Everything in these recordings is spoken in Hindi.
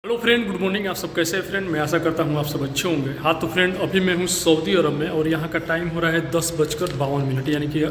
Hello friend, good morning. आप सब कैसे हैं फ्रेंड? मैं आशा करता हूँ आप सब अच्छे होंगे। हाँ तो फ्रेंड, अभी मैं हूँ सऊदी अरब में और यहाँ का टाइम हो रहा है 10:52, यानी कि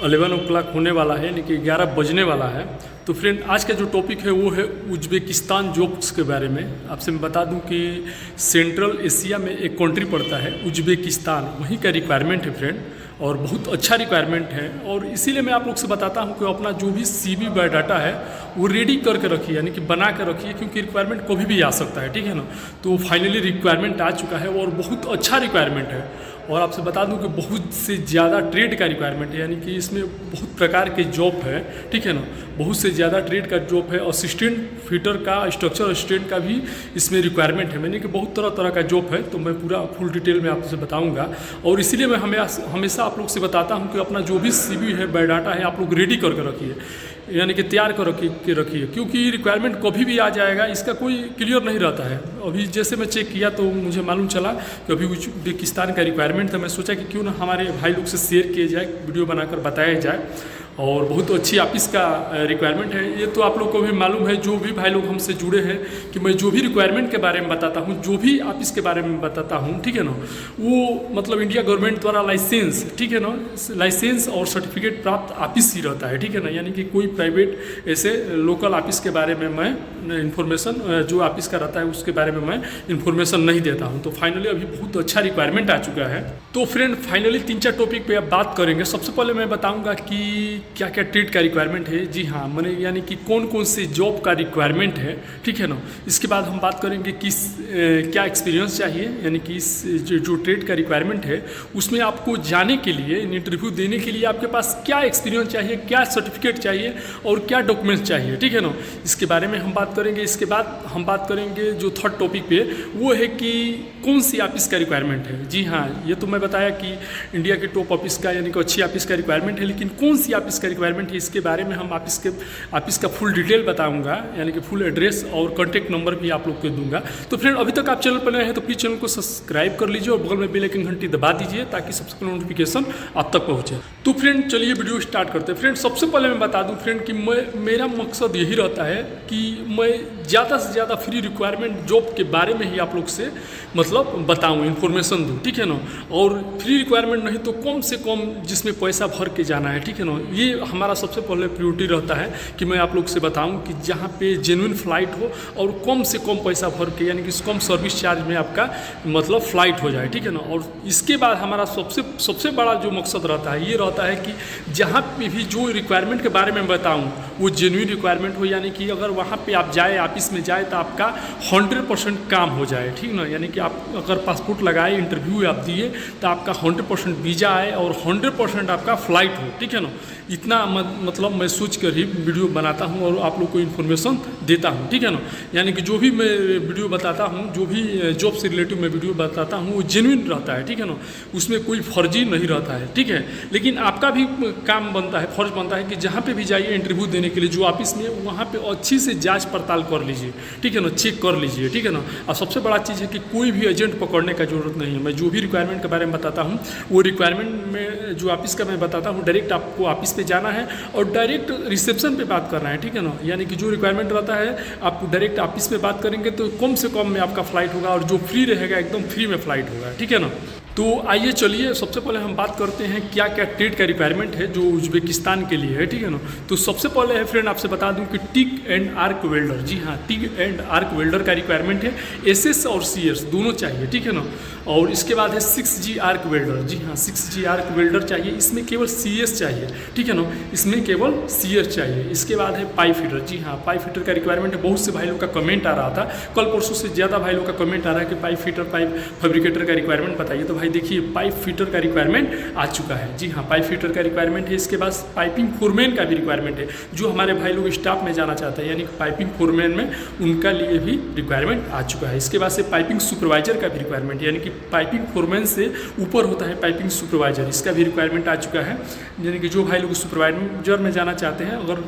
11 o'clock होने वाला है, यानी कि 11 बजने वाला है। तो फ्रेंड, आज का जो टॉपिक है वो है उज्बेकिस्तान जॉब्स के बारे में। आपसे मैं बता दूं कि सेंट्रल एशिया में एक कंट्री पड़ता है उज्बेकिस्तान, वहीं का रिक्वायरमेंट है फ्रेंड, और बहुत अच्छा रिक्वायरमेंट है। और इसीलिए मैं आप लोग से बताता हूं कि अपना जो भी CV बायोडाटा है वो रेडी करके रखिए, यानी कि बना कर रखिए, क्योंकि रिक्वायरमेंट कभी भी आ सकता है, ठीक है ना। तो फाइनली रिक्वायरमेंट आ चुका है और बहुत अच्छा रिक्वायरमेंट है। और आपसे बता दूं कि बहुत से ज़्यादा ट्रेड का रिक्वायरमेंट है, यानी कि इसमें बहुत प्रकार के जॉब है, ठीक है ना। बहुत से ज़्यादा ट्रेड का जॉब है, असिस्टेंट फिटर का, स्ट्रक्चर असिस्टेंट का भी इसमें रिक्वायरमेंट है, यानी कि बहुत तरह तरह का जॉब है। तो मैं पूरा फुल डिटेल में आपसे बताऊंगा, और इसीलिए मैं हमेशा आप लोग से बताता हूं कि अपना जो भी CV है, बायोडाटा है, आप लोग रेडी करके रखिए, यानी कि तैयार कर रखिए, क्योंकि रिक्वायरमेंट कभी भी आ जाएगा, इसका कोई क्लियर नहीं रहता है। अभी जैसे मैं चेक किया तो मुझे मालूम चला कि अभी उज्बेकिस्तान का रिक्वायरमेंट था। मैं सोचा कि क्यों ना हमारे भाई लोग से शेयर किया जाए, वीडियो बनाकर बताया जाए। और बहुत अच्छी ऑफिस का रिक्वायरमेंट है ये, तो आप लोग को भी मालूम है, जो भी भाई लोग हमसे जुड़े हैं, कि मैं जो भी रिक्वायरमेंट के बारे में बताता हूँ, जो भी ऑफिस के बारे में बताता हूँ, ठीक है ना, वो मतलब इंडिया गवर्नमेंट द्वारा लाइसेंस, ठीक है ना, लाइसेंस और सर्टिफिकेट प्राप्त ऑफिस ही रहता है, ठीक है ना। यानी कि कोई प्राइवेट ऐसे लोकल ऑफिस के बारे में मैं इन्फॉर्मेशन, जो ऑफिस का रहता है उसके बारे में मैं इन्फॉर्मेशन नहीं देता हूँ। तो फाइनली अभी बहुत अच्छा रिक्वायरमेंट आ चुका है। तो फ्रेंड, फाइनली 3-4 टॉपिक पे अब बात करेंगे। सबसे पहले मैं बताऊँगा कि क्या क्या ट्रेड का रिक्वायरमेंट है। जी हाँ, मैंने यानी कि कौन कौन से जॉब का रिक्वायरमेंट है, ठीक है ना। इसके बाद हम बात करेंगे कि क्या एक्सपीरियंस चाहिए, यानी कि इस जो ट्रेड का रिक्वायरमेंट है उसमें आपको जाने के लिए, इंटरव्यू देने के लिए आपके पास क्या एक्सपीरियंस चाहिए, क्या सर्टिफिकेट चाहिए और क्या डॉक्यूमेंट्स चाहिए, ठीक है ना। इसके बारे में हम बात करेंगे। इसके बाद हम बात करेंगे जो थर्ड टॉपिक पे, वो है कि कौन सी ऑफिस का रिक्वायरमेंट है। जी हाँ, ये तो मैं बताया कि इंडिया के टॉप ऑफिस का, यानी कि अच्छी ऑफिस का रिक्वायरमेंट है, लेकिन कौन सी ऑफिस का रिक्वायरमेंट है इसके बारे में हम ऑफिस का फुल डिटेल बताऊंगा, यानी कि फुल एड्रेस और कॉन्टैक्ट नंबर भी आप लोग को दूंगा। तो फ्रेंड, अभी तक आप चैनल पर नए हैं तो प्लीज़ चैनल को सब्सक्राइब कर लीजिए और बगल में बेल आइकन घंटी दबा दीजिए, ताकि सबसे पहले नोटिफिकेशन आप तक पहुँचे। तो फ्रेंड, चलिए वीडियो स्टार्ट करते हैं। फ्रेंड, सबसे पहले मैं बता दूँ फ्रेंड कि मेरा मकसद यही रहता है कि मैं ज़्यादा से ज़्यादा फ्री रिक्वायरमेंट जॉब के बारे में ही आप लोग से मतलब बताऊँ, इन्फॉर्मेशन दूँ, ठीक है ना। और फ्री रिक्वायरमेंट नहीं तो कम से कम जिसमें पैसा भर के जाना है, ठीक है ना। ये हमारा सबसे पहले प्रायोरिटी रहता है कि मैं आप लोग से बताऊं कि जहाँ पे जेन्युइन फ़्लाइट हो और कम से कम पैसा भर के, यानी कि कम सर्विस चार्ज में आपका मतलब फ़्लाइट हो जाए, ठीक है ना। और इसके बाद हमारा सबसे बड़ा जो मकसद रहता है, ये रहता है कि जहाँ पे भी जो रिक्वायरमेंट के बारे में बताऊँ वो जेन्युइन रिक्वायरमेंट हो, यानी कि अगर वहाँ पर आप जाए, ऑफिस में जाए, तो आपका 100% काम हो जाए, ठीक ना। यानी कि आप अगर पासपोर्ट लगाए, इंटरव्यू आप दिए, तो आपका 100% वीज़ा आए और 100% आपका फ़्लाइट हो, ठीक है ना। इतना मतलब मैं सोच कर ही वीडियो बनाता हूं और आप लोग को इन्फॉर्मेशन देता हूं, ठीक है ना। यानी कि जो भी मैं वीडियो बताता हूं, जो भी जॉब से रिलेटिव मैं वीडियो बताता हूं, वो जेन्युइन रहता है, ठीक है ना। उसमें कोई फर्जी नहीं रहता है, ठीक है। लेकिन आपका भी काम बनता है, फर्ज बनता है कि जहाँ पे भी जाइए इंटरव्यू देने के लिए, जो ऑफिस में, वहाँ पर अच्छी से जाँच पड़ताल कर लीजिए, ठीक है ना, चेक कर लीजिए, ठीक है ना। और सबसे बड़ा चीज़ है कि कोई भी एजेंट पकड़ने का जरूरत नहीं है। मैं जो भी रिक्वायरमेंट के बारे में बताता हूँ, वो रिक्वायरमेंट में जो ऑफिस का मैं बताता हूँ, डायरेक्ट आपको ऑफिस पे जाना है और डायरेक्ट रिसेप्शन पे बात करना है, ठीक है ना। यानी कि जो रिक्वायरमेंट रहता है, आप डायरेक्ट ऑफिस पे बात करेंगे तो कम से कम में आपका फ़्लाइट होगा, और जो फ्री रहेगा एकदम फ्री में फ़्लाइट होगा, ठीक है ना। तो आइए चलिए, सबसे पहले हम बात करते हैं क्या क्या ट्रेड का रिक्वायरमेंट है जो उज्बेकिस्तान के लिए है, ठीक है ना। तो सबसे पहले है फ्रेंड, आपसे बता दूं कि टिक एंड आर्क वेल्डर। जी हाँ, टिक एंड आर्क वेल्डर का रिक्वायरमेंट है। SS और CS दोनों चाहिए, ठीक है ना। और इसके बाद है 6G आर्क वेल्डर। जी हाँ, 6G आर्क वेल्डर चाहिए, इसमें केवल CS चाहिए, ठीक है ना, इसमें केवल CS चाहिए। इसके बाद है पाइप फिटर। जी हाँ, पाइप फिटर का रिक्वायरमेंट है। बहुत से भाई लोग का कमेंट आ रहा था, कल परसों से ज़्यादा भाई लोग का कमेंट आ रहा है कि पाइप फिटर, पाइप फैब्रिकेटर का रिक्वायरमेंट बताइए। तो देखिए, पाइप फिटर का रिक्वायरमेंट आ चुका है। जी हाँ, पाइप फिटर का रिक्वायरमेंट है। इसके बाद पाइपिंग फोरमैन का भी रिक्वायरमेंट है, जो हमारे भाई लोग स्टाफ में जाना चाहते हैं, यानी कि पाइपिंग फोरमैन में उनका लिए भी रिक्वायरमेंट आ चुका है। इसके बाद से पाइपिंग सुपरवाइजर का भी रिक्वायरमेंट है, यानी कि पाइपिंग फोरमैन से ऊपर होता है पाइपिंग सुपरवाइजर, इसका भी रिक्वायरमेंट आ चुका है। यानी कि जो भाई लोग सुपरवाइजर में जाना चाहते हैं, अगर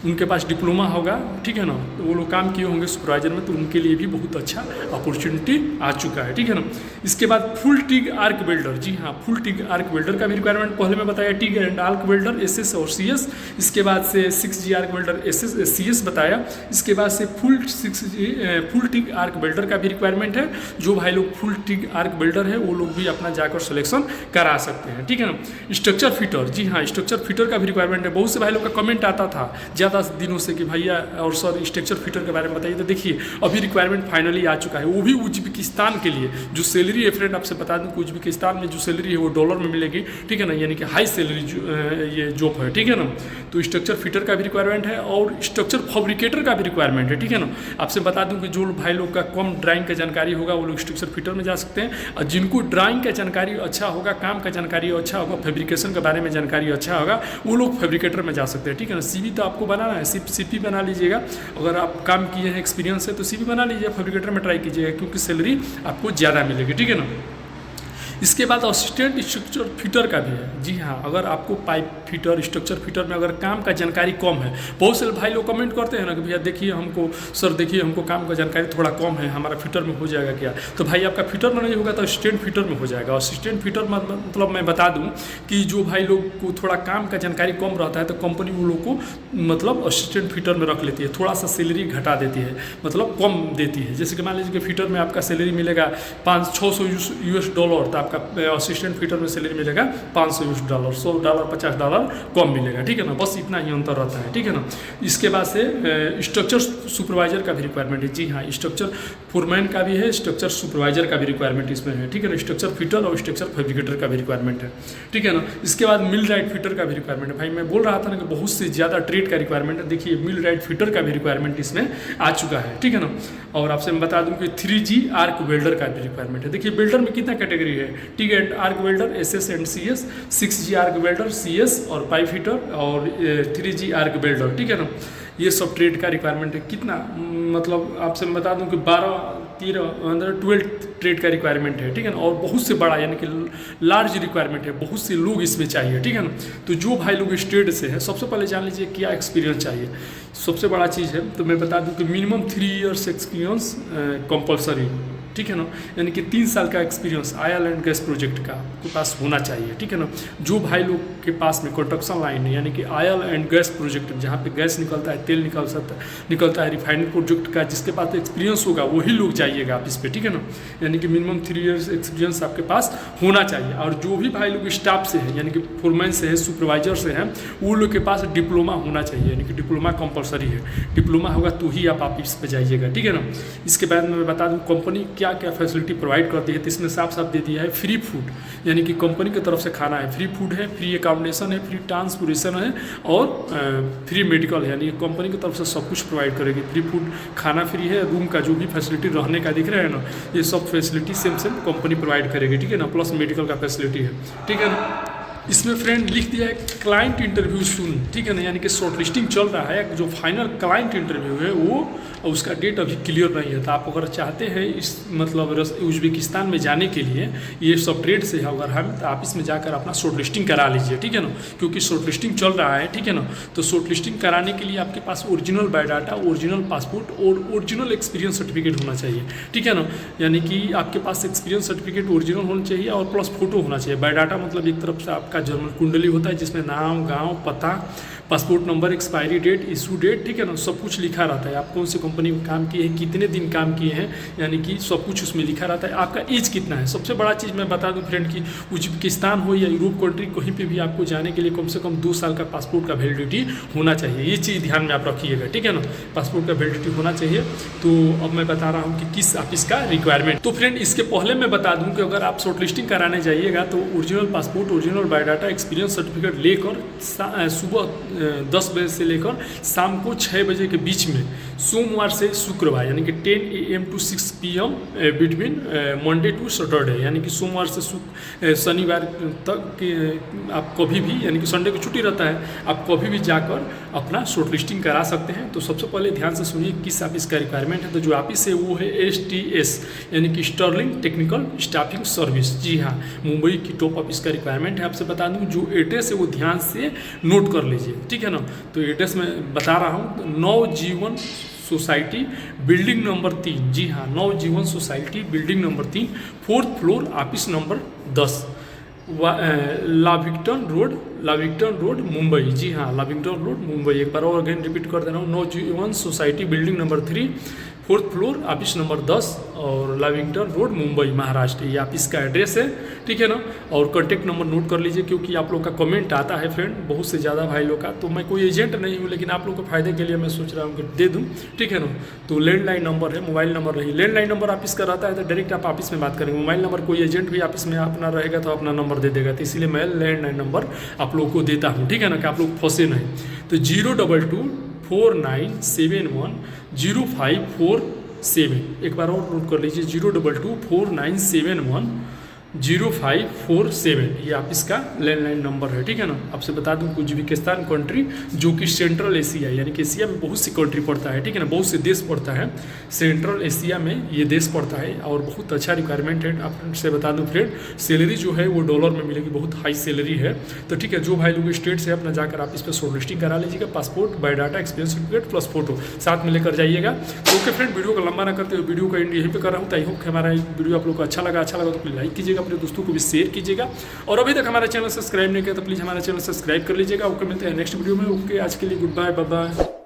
उनके पास डिप्लोमा होगा, ठीक है ना, तो वो लोग काम किए होंगे सुपरवाइजर में, तो उनके लिए भी बहुत अच्छा अपॉर्चुनिटी आ चुका है, ठीक है ना। इसके बाद फुल टिग आर्क वेल्डर, जी हाँ फुल टिग आर्क वेल्डर का भी रिक्वायरमेंट पहले मैं बताया, TIG and arc welder SS और सीएस, इसके बाद से 6G arc welder SS CS बताया, इसके बाद से फुल टिग आर्क वेल्डर का भी रिक्वायरमेंट है। जो भाई लोग फुल टिग आर्क वेल्डर है वो लोग भी अपना जाकर सिलेक्शन करा सकते हैं, ठीक है ना। स्ट्रक्चर फिटर, जी हाँ स्ट्रक्चर फिटर का भी रिक्वायरमेंट है। बहुत से भाई लोग का कमेंट आता था ज़्यादा दिनों से कि भैया और सर स्ट्रक्चर फिटर के बारे में बताइए, तो देखिए अभी रिक्वायरमेंट फाइनली आ चुका है, वो भी उज्बेकिस्तान के लिए। जो सैलरी है फ्रेंड आपसे बता दूं कि उज्बेकिस्तान में जो सैलरी है वो डॉलर में मिलेगी, ठीक है ना, यानी कि हाई सैलरी ये जॉब है, ठीक है ना। तो स्ट्रक्चर फिटर का भी रिक्वायरमेंट है और स्ट्रक्चर फैब्रिकेटर का भी रिक्वायरमेंट है, ठीक है ना। आपसे बता दूं कि जो भाई लोग का कम ड्राइंग का जानकारी होगा वो लोग स्ट्रक्चर फिटर में जा सकते हैं, और जिनको ड्राइंग का जानकारी अच्छा होगा, काम का जानकारी अच्छा होगा, फैब्रिकेशन के बारे में जानकारी अच्छा होगा, वो लोग फैब्रिकेटर में जा सकते हैं, ठीक है ना। सीवी तो आपको बनाना है, सीपी बना लीजिएगा, अगर आप काम किए हैं एक्सपीरियंस है तो सीवी बना लीजिए, फैब्रिकेटर में ट्राई कीजिएगा क्योंकि सैलरी आपको ज़्यादा मिलेगी, ठीक है ना। इसके बाद असिस्टेंट स्ट्रक्चर फिटर का भी है, जी हाँ अगर आपको पाइप फिटर स्ट्रक्चर फिटर में अगर काम का जानकारी कम है, बहुत से भाई लोग कमेंट करते हैं ना कि भैया देखिए हमको सर देखिए हमको काम का जानकारी थोड़ा कम है, हमारा फिटर में हो जाएगा क्या, तो भाई आपका फिटर में नहीं होगा तो असिस्टेंट फिटर में हो जाएगा। असिस्टेंट फिटर मतलब मैं बता दूं कि जो भाई लोग को थोड़ा काम का जानकारी कम रहता है तो कंपनी वो लोग को मतलब असिस्टेंट फिटर में रख लेती है, थोड़ा सा सैलरी घटा देती है, मतलब कम देती है। जैसे कि मान लीजिए कि फिटर में आपका सैलरी मिलेगा $500-600 तो आपका असिस्टेंट फिटर में सैलरी मिलेगा $500, $100 $50 कम मिलेगा, ठीक है ना, बस इतना ही अंतर रहता है, ठीक है ना। इसके बाद से स्ट्रक्चर सुपरवाइजर का भी रिक्वायरमेंट है, जी हाँ स्ट्रक्चर फोरमैन का भी है, स्ट्रक्चर सुपरवाइजर का भी रिक्वायरमेंट इसमें है, ठीक है ना। स्ट्रक्चर फिटर और स्ट्रक्चर फैब्रिकेटर का भी रिक्वायरमेंट है, ठीक है ना। इसके बाद मिल राइट फिटर का भी रिक्वायरमेंट है। भाई मैं बोल रहा था ना कि बहुत से ज़्यादा ट्रेड का रिक्वायरमेंट है, देखिए मिल राइट फिटर का भी रिक्वायरमेंट इसमें आ चुका है, ठीक है ना। और आपसे मैं बता दूं कि 3G आर्क वेल्डर का भी रिक्वायरमेंट है। देखिए वेल्डर में कितना कैटेगरी है, TIG and arc welder SS and CS, 6G arc welder CS और पाइप फिटर और 3G आर्क वेल्डर, ठीक है ना। ये सब ट्रेड का रिक्वायरमेंट है। कितना मतलब आपसे मैं बता दूं कि 12 ट्रेड का रिक्वायरमेंट है, ठीक है ना। और बहुत से बड़ा यानी कि लार्ज रिक्वायरमेंट है, बहुत से लोग इसमें चाहिए, ठीक है ना। तो जो भाई लोग इस ट्रेड से है सबसे पहले जान लीजिए क्या एक्सपीरियंस चाहिए, सबसे बड़ा चीज़ है। तो मैं बता दूं कि मिनिमम 3 इयर्स एक्सपीरियंस कंपलसरी, ठीक है ना, यानी कि 3 साल का experience oil and gas project का आपके पास होना चाहिए, ठीक है ना। जो भाई लोग के पास में कंस्ट्रक्शन लाइन है यानी कि ऑयल एंड गैस प्रोजेक्ट जहाँ पे गैस निकलता है, तेल निकलता है रिफाइनरी प्रोजेक्ट का, जिसके पास एक्सपीरियंस होगा वही लोग जाइएगा आप इस पर, ठीक है ना। यानी कि मिनिमम 3 इयर्स एक्सपीरियंस आपके पास होना चाहिए। और जो भी भाई लोग स्टाफ से है यानी कि फोरमैन से है, सुपरवाइजर से है, वो लोग के पास डिप्लोमा होना चाहिए, यानी कि डिप्लोमा कंपलसरी है। डिप्लोमा होगा तो ही आप ऑफिस पे जाइएगा, ठीक है ना। इसके बाद मैं बता दूँ कंपनी क्या क्या फैसिलिटी प्रोवाइड करती है, तो इसमें साफ साफ दे दिया है फ्री फूड, यानी कि कंपनी की तरफ से खाना है, फ्री फूड है, फ्री अकोमोडेशन है, फ्री ट्रांसपोर्टेशन है और फ्री मेडिकल है, यानी कि कंपनी की तरफ से सब कुछ प्रोवाइड करेगी। फ्री फूड खाना फ्री है, रूम का जो भी फैसिलिटी रहने का दिख रहा है ना, ये सब फैसिलिटी सेम कंपनी प्रोवाइड करेगी, ठीक है ना, प्लस मेडिकल का फैसिलिटी है, ठीक है ना। इसमें फ्रेंड लिख दिया है क्लाइंट इंटरव्यू सुन, ठीक है ना, यानी कि शॉर्ट लिस्टिंग चल रहा है, जो फाइनल क्लाइंट इंटरव्यू है वो उसका डेट अभी क्लियर नहीं है। तो आप अगर चाहते हैं इस मतलब उज्बेकिस्तान में जाने के लिए, ये सब ट्रेड से है अगर हम, तो आप इसमें जाकर अपना शॉर्ट लिस्टिंग करा लीजिए, ठीक है ना, क्योंकि शॉर्ट लिस्टिंग चल रहा है, ठीक है ना। तो शॉर्ट लिस्टिंग कराने के लिए आपके पास ओरिजिनल बायोडाटा, ओरिजिनल पासपोर्ट और ओरिजिनल एक्सपीरियंस सर्टिफिकेट होना चाहिए, ठीक है ना। यानी कि आपके पास एक्सपीरियंस सर्टिफिकेट ओरिजिनल होना चाहिए और प्लस फोटो होना चाहिए। बायोडाटा मतलब एक तरफ से आपका जर्नल कुंडली होता है जिसमें नाम, गाँव, पता, passport number, expiry date, issue date, ठीक है ना, सब कुछ लिखा रहता है। आप कौन से कंपनी में काम किए हैं, कितने दिन काम किए हैं, यानी कि सब कुछ उसमें लिखा रहता है। आपका एज कितना है, सबसे बड़ा चीज़ मैं बता दूं फ्रेंड कि उज्बेकिस्तान हो या यूरोप कंट्री कहीं पे भी आपको जाने के लिए कम से कम 2 साल का पासपोर्ट का वैलिडिटी होना चाहिए। ये चीज़ ध्यान में आप रखिएगा, ठीक है ना, पासपोर्ट का वैलिडिटी होना चाहिए। तो अब मैं बता रहा हूँ कि किस ऑफिस का रिक्वायरमेंट। तो फ्रेंड इसके पहले मैं बता दूँ कि अगर आप शॉर्ट लिस्टिंग कराने जाइएगा तो original passport, original biodata, experience certificate लेकर सुबह 10 बजे से लेकर शाम को 6 बजे के बीच में, सोमवार से शुक्रवार यानी कि 10 AM to 6 PM between Monday to Saturday, यानी कि सोमवार से शनिवार तक आप कभी भी, यानी कि संडे को छुट्टी रहता है, आप कभी भी जाकर अपना शॉर्ट लिस्टिंग करा सकते हैं। तो सबसे पहले ध्यान से सुनिए किस ऑफिस का रिक्वायरमेंट है। तो जो ऑफिस है वो है STS यानी कि स्टर्लिंग टेक्निकल स्टाफिंग सर्विस, जी हाँ, मुंबई की टॉप ऑफिस का रिक्वायरमेंट है। आपसे बता दूँ जो एड्रेस है वो ध्यान से नोट कर लीजिए, ठीक है ना। तो एड्रेस मैं बता रहा हूँ, 9 जीवन सोसाइटी बिल्डिंग नंबर 3, जी हाँ, Navjivan society building number 3, 4th floor, office number 10, Lavington road Mumbai, जी हाँ, लाविंगटन रोड मुंबई। एक बार और अगेन रिपीट कर दे रहा हूँ, Navjivan society building number 3, 4th floor, office number 10 और लाविंगटन रोड मुंबई महाराष्ट्र, ये ऑफिस का एड्रेस है, ठीक है ना। और कॉन्टैक्ट नंबर नोट कर लीजिए, क्योंकि आप लोग का कमेंट आता है फ्रेंड बहुत से ज़्यादा भाई लोग का, तो मैं कोई एजेंट नहीं हूँ, लेकिन आप लोग के फायदे के लिए मैं सोच रहा हूँ कि दे दूँ, ठीक है ना। तो लैंडलाइन नंबर है, मोबाइल नंबर नहीं। लैंडलाइन नंबर ऑफिस का रहता है तो डायरेक्ट आप ऑफिस में बात करेंगे, मोबाइल नंबर कोई एजेंट भी ऑफिस में अपना रहेगा तो अपना नंबर दे देगा, तो इसीलिए मैं लैंडलाइन नंबर आप लोग को देता हूँ, ठीक है ना, कि आप लोग फंसे नहीं। तो 02249710547, एक बार और नोट कर लीजिए, 02249710547, ये आप इसका लैंडलाइन नंबर है, ठीक है ना। आपसे बता दूं उज्बेकिस्तान कंट्री जो कि सेंट्रल एशिया यानी कि एशिया में बहुत सी कंट्री पड़ता है, ठीक है ना, बहुत से देश पड़ता है, सेंट्रल एशिया में ये देश पड़ता है और बहुत अच्छा रिक्वायरमेंट है। आपसे बता दूं फ्रेंड, सैलरी जो है वो डॉलर में मिलेगी, बहुत हाई सैलरी है। तो ठीक है, जो भाई लोग स्टेट से अपना जाकर आप इस पर शॉर्ट लिस्टिंग करा लीजिएगा, passport, biodata, experience certificate plus photo साथ में लेकर जाइएगा। तो ओके फ्रेंड, वीडियो को लंबा ना करते हुए वीडियो का एंड यहीं पे कर रहा हूँ। आई होप कि हमारा वीडियो आप लोग को अच्छा लगा तो प्लीज लाइक कीजिएगा, अपने दोस्तों को भी शेयर कीजिएगा, और अभी तक हमारा चैनल सब्सक्राइब नहीं किया तो प्लीज़ हमारा चैनल सब्सक्राइब कर लीजिएगा। ओके, मिलते हैं नेक्स्ट वीडियो में। ओके, आज के लिए गुड बाय, बाय बाय।